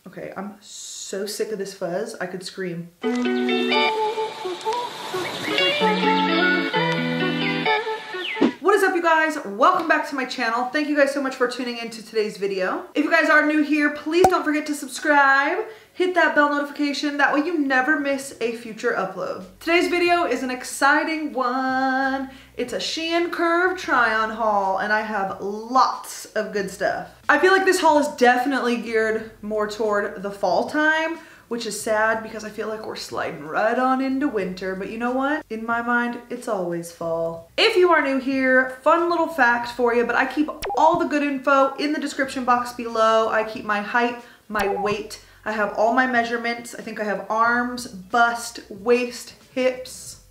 Okay, I'm so sick of this fuzz, I could scream. What is up, you guys? Welcome back to my channel. Thank you guys so much for tuning into today's video. If you guys are new here, please don't forget to subscribe. Hit that bell notification, that way you never miss a future upload. Today's video is an exciting one. It's a Shein curve try-on haul, and I have lots of good stuff. I feel like this haul is definitely geared more toward the fall time, which is sad because I feel like we're sliding right on into winter, but you know what? In my mind, it's always fall. If you are new here, fun little fact for you, but I keep all the good info in the description box below. I keep my height, my weight, I have all my measurements. I think I have arms, bust, waist, hips,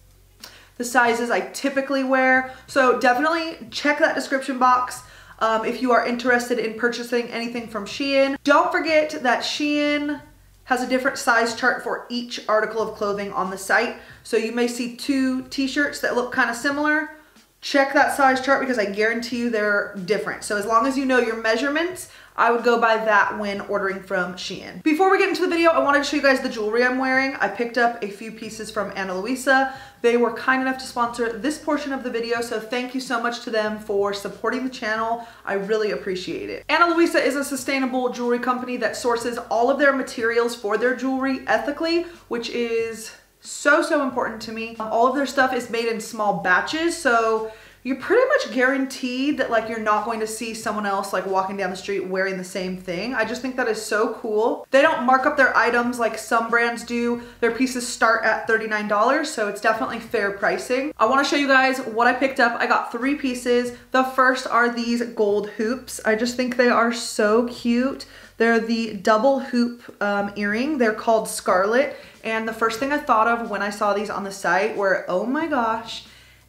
the sizes I typically wear. So definitely check that description box if you are interested in purchasing anything from Shein. Don't forget that Shein has a different size chart for each article of clothing on the site. So you may see two t-shirts that look kind of similar. Check that size chart because I guarantee you they're different. So as long as you know your measurements, I would go by that when ordering from Shein. Before we get into the video, I wanted to show you guys the jewelry I'm wearing. I picked up a few pieces from Luisa. They were kind enough to sponsor this portion of the video, so thank you so much to them for supporting the channel. I really appreciate it. Luisa is a sustainable jewelry company that sources all of their materials for their jewelry ethically, which is so important to me. All of their stuff is made in small batches, so you're pretty much guaranteed that like you're not going to see someone else like walking down the street wearing the same thing. I just think that is so cool. They don't mark up their items like some brands do. Their pieces start at $39, so it's definitely fair pricing. I want to show you guys what I picked up. I got 3 pieces. The first are these gold hoops. I just think they are so cute. They're the double hoop earring. They're called Scarlet. And the first thing I thought of when I saw these on the site were, oh my gosh,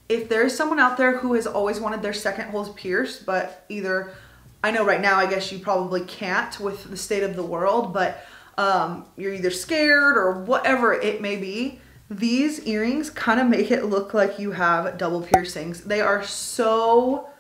if there's someone out there who has always wanted their second holes pierced, but either, I know right now I guess you probably can't with the state of the world, but you're either scared or whatever it may be, these earrings kind of make it look like you have double piercings. They are so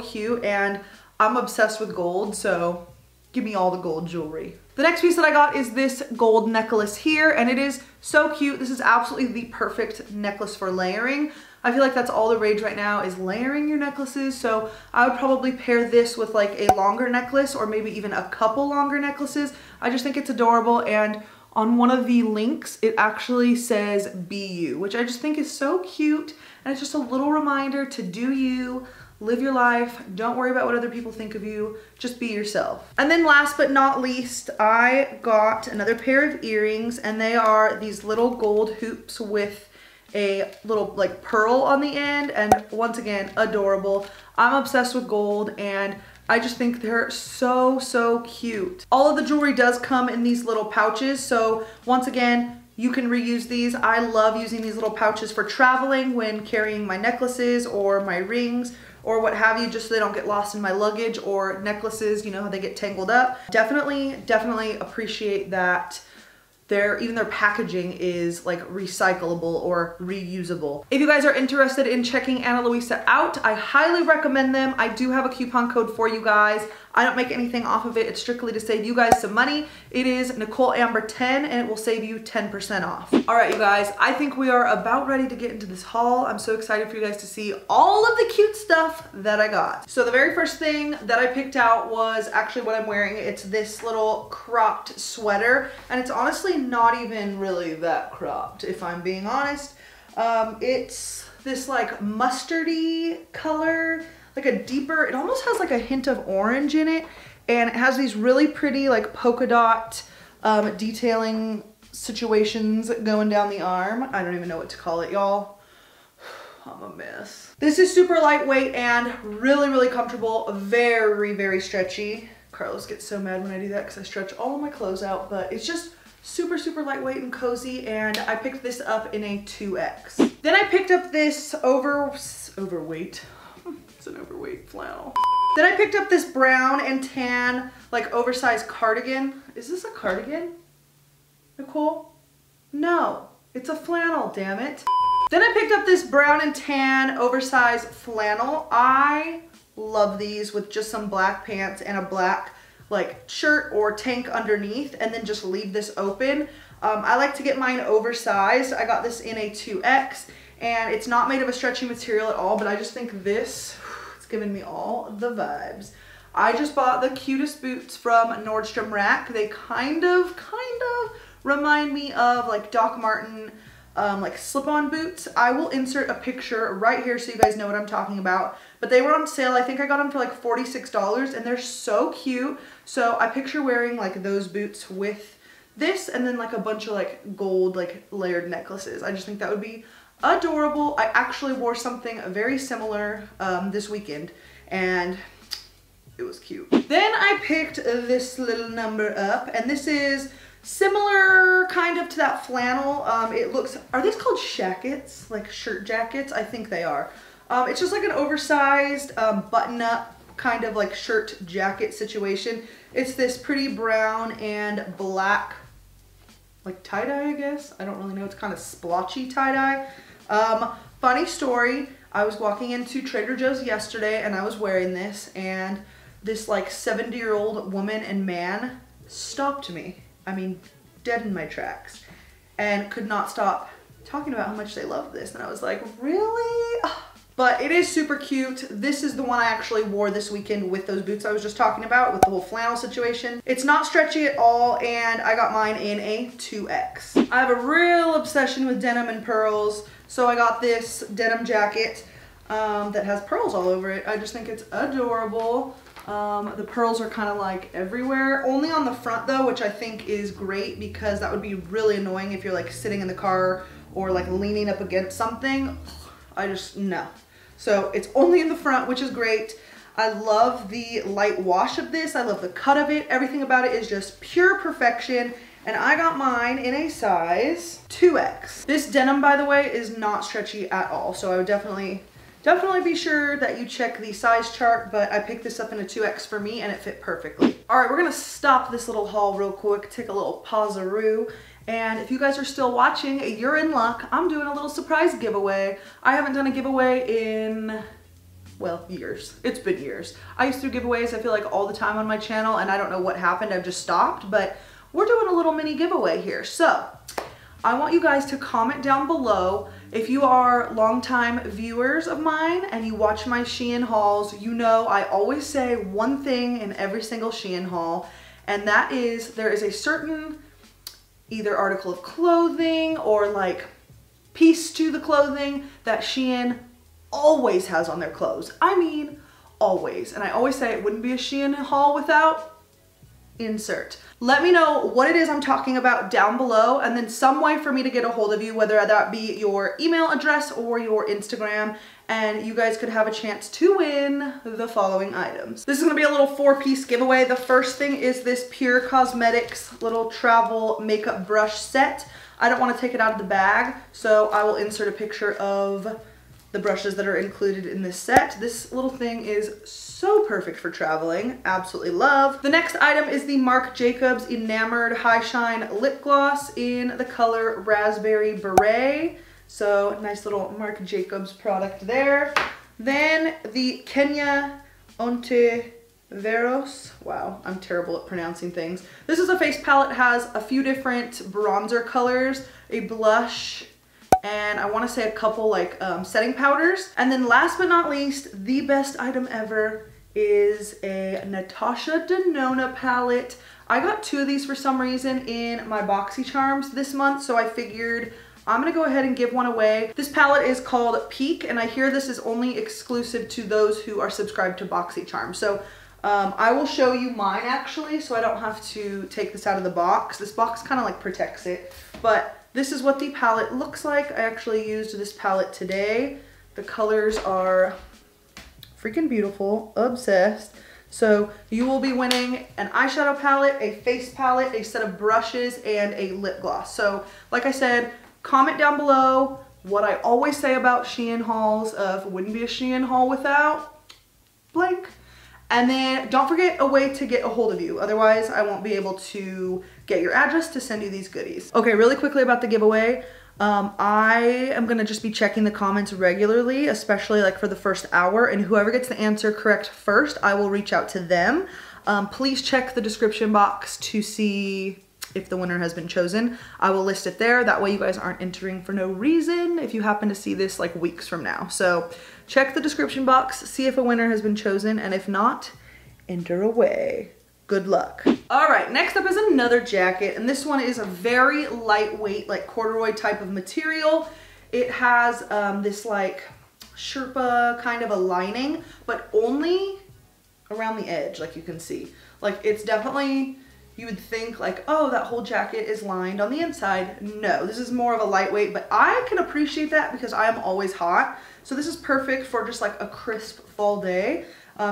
cute, and I'm obsessed with gold, so give me all the gold jewelry. The next piece that I got is this gold necklace here, and it is so cute. This is absolutely the perfect necklace for layering. I feel like that's all the rage right now is layering your necklaces, so I would probably pair this with like a longer necklace or maybe even a couple longer necklaces. I just think it's adorable, and on one of the links it actually says be you, which I just think is so cute, and it's just a little reminder to do you. Live your life, don't worry about what other people think of you, just be yourself. And then last but not least, I got another pair of earrings, and they are these little gold hoops with a little like pearl on the end, and once again, adorable. I'm obsessed with gold, and I just think they're so cute. All of the jewelry does come in these little pouches, so once again, you can reuse these. I love using these little pouches for traveling when carrying my necklaces or my rings or what have you, just so they don't get lost in my luggage, or necklaces, you know how they get tangled up. Definitely appreciate that even their packaging is like recyclable or reusable. If you guys are interested in checking Luisa out, I highly recommend them. I do have a coupon code for you guys. I don't make anything off of it. It's strictly to save you guys some money. It is NicoleAmber10, and it will save you 10% off. All right, you guys, I think we are about ready to get into this haul. I'm so excited for you guys to see all of the cute stuff that I got. So the very first thing that I picked out was actually what I'm wearing. It's this little cropped sweater, and it's honestly not even really that cropped, if I'm being honest. It's this like mustardy color, like a deeper, it almost has like a hint of orange in it, and it has these really pretty like polka dot detailing situations going down the arm. I don't even know what to call it, y'all. I'm a mess. This is super lightweight and really comfortable, very stretchy. Carlos gets so mad when I do that because I stretch all of my clothes out, but it's just super lightweight and cozy, and I picked this up in a 2X. Then I picked up this overweight. It's an overweight flannel. Then I picked up this brown and tan, like oversized cardigan. Is this a cardigan, Nicole? No, it's a flannel, damn it. Then I picked up this brown and tan oversized flannel. I love these with just some black pants and a black like shirt or tank underneath and then just leave this open. I like to get mine oversized. I got this in a 2X and it's not made of a stretchy material at all, but I just think this, it's giving me all the vibes. I just bought the cutest boots from Nordstrom Rack. They kind of remind me of like Doc Marten like slip-on boots. I will insert a picture right here so you guys know what I'm talking about. But they were on sale. I think I got them for like $46 and they're so cute. So I picture wearing like those boots with this and then like a bunch of like gold like layered necklaces. I just think that would be adorable. I actually wore something very similar this weekend and it was cute. Then I picked this little number up and this is similar kind of to that flannel. It looks, are these called shackets? Like shirt jackets? I think they are. It's just like an oversized button-up kind of like shirt jacket situation. It's this pretty brown and black like tie-dye, I guess. I don't really know. It's kind of splotchy tie-dye. Funny story. I was walking into Trader Joe's yesterday and I was wearing this and this like 70-year-old woman and man stopped me. I mean, dead in my tracks and could not stop talking about how much they love this. And I was like, really? But it is super cute. This is the one I actually wore this weekend with those boots I was just talking about with the whole flannel situation. It's not stretchy at all and I got mine in a 2X. I have a real obsession with denim and pearls. So I got this denim jacket that has pearls all over it. I just think it's adorable. The pearls are kind of like everywhere, only on the front though, which I think is great because that would be really annoying if you're like sitting in the car or like leaning up against something. I just, no. So it's only in the front, which is great. I love the light wash of this. I love the cut of it. Everything about it is just pure perfection. And I got mine in a size 2X. This denim, by the way, is not stretchy at all. So I would definitely be sure that you check the size chart, but I picked this up in a 2X for me and it fit perfectly. All right, we're gonna stop this little haul real quick, take a little pause-a-roo. And if you guys are still watching, you're in luck. I'm doing a little surprise giveaway. I haven't done a giveaway in, well, years. It's been years. I used to do giveaways, I feel like all the time on my channel and I don't know what happened, I've just stopped, but we're doing a little mini giveaway here. So I want you guys to comment down below. If you are longtime viewers of mine and you watch my Shein hauls, you know I always say one thing in every single Shein haul, and that is there is a certain either article of clothing or like piece to the clothing that Shein always has on their clothes. I mean, always. And I always say it wouldn't be a Shein haul without insert. Let me know what it is I'm talking about down below and then some way for me to get a hold of you, whether that be your email address or your Instagram, and you guys could have a chance to win the following items. This is gonna be a little 4-piece giveaway. The first thing is this Pure Cosmetics little travel makeup brush set. I don't wanna take it out of the bag, so I will insert a picture of the brushes that are included in this set. This little thing is so perfect for traveling. Absolutely love. The next item is the Marc Jacobs Enamored High Shine Lip Gloss in the color Raspberry Beret. So nice little Marc Jacobs product there. Then the Kenya Ontiveros. Wow, I'm terrible at pronouncing things. This is a face palette, has a few different bronzer colors, a blush, and I want to say a couple like setting powders. And then last but not least, the best item ever is a Natasha Denona palette. I got 2 of these for some reason in my BoxyCharms this month, so I figured I'm gonna go ahead and give one away. This palette is called Peak, and I hear this is only exclusive to those who are subscribed to BoxyCharms. So I will show you mine actually, so I don't have to take this out of the box. This box kind of like protects it, but this is what the palette looks like. I actually used this palette today. The colors are freaking beautiful, obsessed. So you will be winning an eyeshadow palette, a face palette, a set of brushes, and a lip gloss. So like I said, comment down below what I always say about Shein hauls of wouldn't be a Shein haul without blank. And then don't forget a way to get a hold of you. Otherwise, I won't be able to get your address to send you these goodies. Okay, really quickly about the giveaway. I am gonna just be checking the comments regularly, especially like for the first hour, and whoever gets the answer correct first, I will reach out to them. Please check the description box to see if the winner has been chosen. I will list it there. That way you guys aren't entering for no reason if you happen to see this like weeks from now. So check the description box, see if a winner has been chosen, and if not, enter away. Good luck. All right, next up is another jacket, and this one is a very lightweight, like corduroy type of material. It has this like Sherpa kind of a lining, but only around the edge, like you can see. Like it's definitely, you would think like, oh, that whole jacket is lined on the inside. No, this is more of a lightweight, but I can appreciate that because I am always hot. So this is perfect for just like a crisp fall day.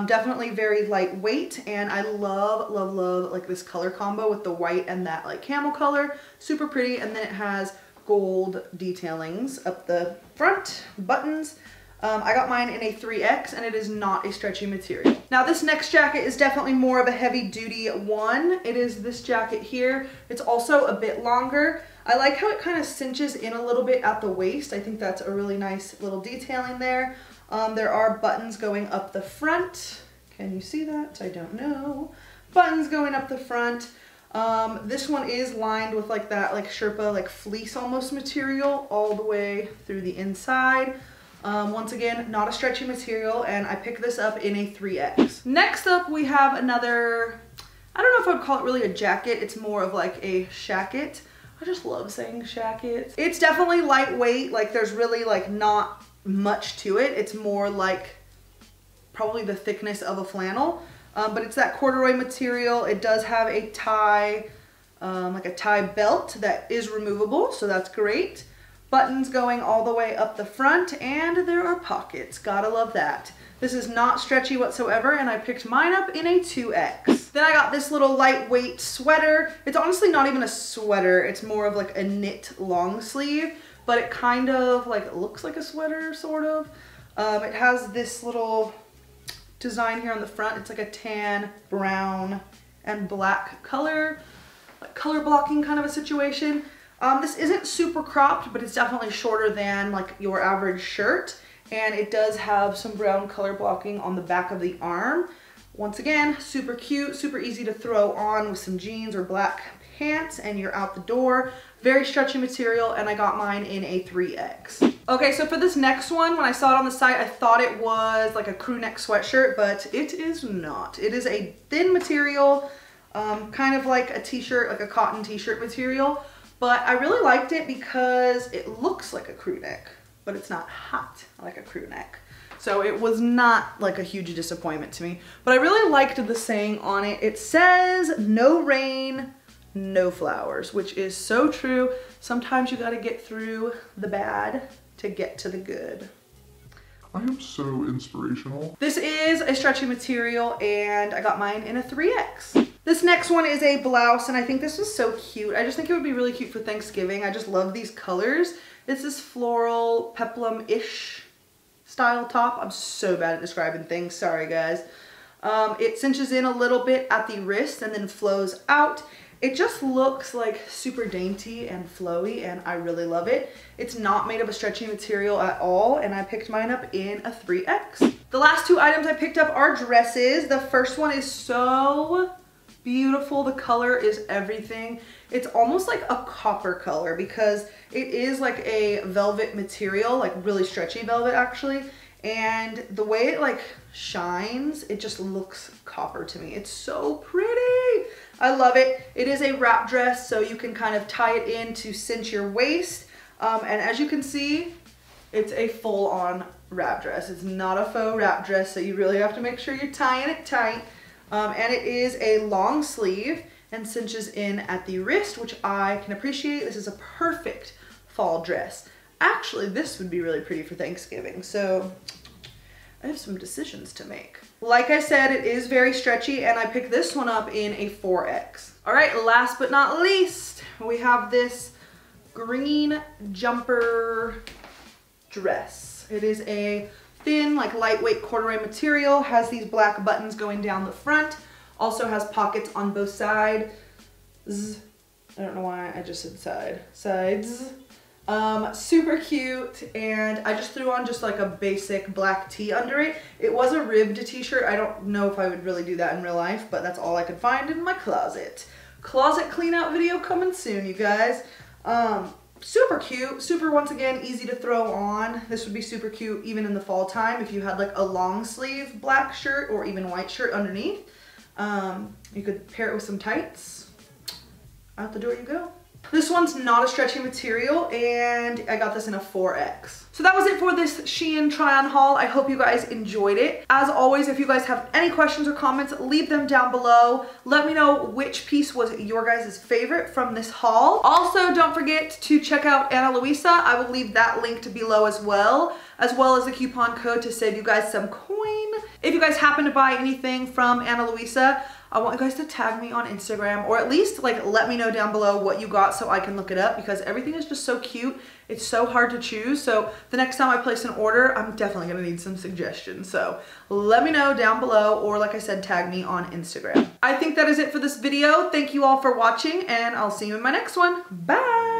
Definitely very lightweight, and I love, love, love like this color combo with the white and that like camel color. Super pretty, and then it has gold detailings up the front, buttons. I got mine in a 3X, and it is not a stretchy material. Now this next jacket is definitely more of a heavy duty one. It is this jacket here. It's also a bit longer. I like how it kind of cinches in a little bit at the waist. I think that's a really nice little detailing there. There are buttons going up the front. Can you see that? I don't know. Buttons going up the front. This one is lined with like that like Sherpa like fleece almost material all the way through the inside. Once again, not a stretchy material, and I picked this up in a 3X. Next up we have another, I don't know if I would call it really a jacket. It's more of like a shacket. I just love saying shacket. It's definitely lightweight. Like there's really like not much to it. It's more like probably the thickness of a flannel, but it's that corduroy material. It does have a tie, like a tie belt that is removable, so that's great. Buttons going all the way up the front, and there are pockets. Gotta love that. This is not stretchy whatsoever, and I picked mine up in a 2X. Then I got this little lightweight sweater. It's honestly not even a sweater. It's more of like a knit long sleeve, but it kind of like looks like a sweater, sort of. It has this little design here on the front. It's like a tan, brown, and black color, like color blocking kind of a situation. This isn't super cropped, but it's definitely shorter than like your average shirt. And it does have some brown color blocking on the back of the arm. Once again, super cute, super easy to throw on with some jeans or black pants, and you're out the door. Very stretchy material, and I got mine in a 3X. Okay, so for this next one, when I saw it on the site, I thought it was like a crew neck sweatshirt, but it is not. It is a thin material, kind of like a t-shirt, like a cotton t-shirt material, but I really liked it because it looks like a crew neck, but it's not hot like a crew neck. So it was not like a huge disappointment to me, but I really liked the saying on it. It says, no rain, no flowers, which is so true. Sometimes you gotta get through the bad to get to the good. I am so inspirational. This is a stretchy material, and I got mine in a 3X. This next one is a blouse, and I think this was so cute. I just think it would be really cute for Thanksgiving. I just love these colors. It's this floral peplum-ish style top. I'm so bad at describing things, sorry guys. It cinches in a little bit at the wrist and then flows out. It just looks like super dainty and flowy, and I really love it. It's not made of a stretchy material at all, and I picked mine up in a 3X. The last two items I picked up are dresses. The first one is so beautiful. The color is everything. It's almost like a copper color because it is like a velvet material, like really stretchy velvet actually. And the way it like shines, it just looks copper to me. It's so pretty. I love it. It is a wrap dress, so you can kind of tie it in to cinch your waist. And as you can see, it's a full-on wrap dress. It's not a faux wrap dress, so you really have to make sure you're tying it tight. And it is a long sleeve and cinches in at the wrist, which I can appreciate. This is a perfect fall dress. Actually, this would be really pretty for Thanksgiving, so I have some decisions to make. Like I said, it is very stretchy, and I picked this one up in a 4X. All right, last but not least, we have this green jumper dress. It is a thin, like lightweight corduroy material, has these black buttons going down the front, also has pockets on both sides. I don't know why I just said sides. Super cute, and I just threw on just like a basic black tee under it. It was a ribbed t-shirt. I don't know if I would really do that in real life, but that's all I could find in my closet. Closet clean out video coming soon, you guys. Super cute, super, once again, easy to throw on. This would be super cute even in the fall time if you had like a long sleeve black shirt or even white shirt underneath. You could pair it with some tights. Out the door you go. This one's not a stretchy material, and I got this in a 4X. So that was it for this Shein try-on haul. I hope you guys enjoyed it. As always, if you guys have any questions or comments, leave them down below. Let me know which piece was your guys' favorite from this haul. Also, don't forget to check out Ana Luisa. I will leave that linked below as well as the coupon code to save you guys some coin. If you guys happen to buy anything from Ana Luisa, I want you guys to tag me on Instagram, or at least like let me know down below what you got so I can look it up, because everything is just so cute. It's so hard to choose. So the next time I place an order, I'm definitely gonna need some suggestions. So let me know down below, or like I said, tag me on Instagram. I think that is it for this video. Thank you all for watching, and I'll see you in my next one. Bye.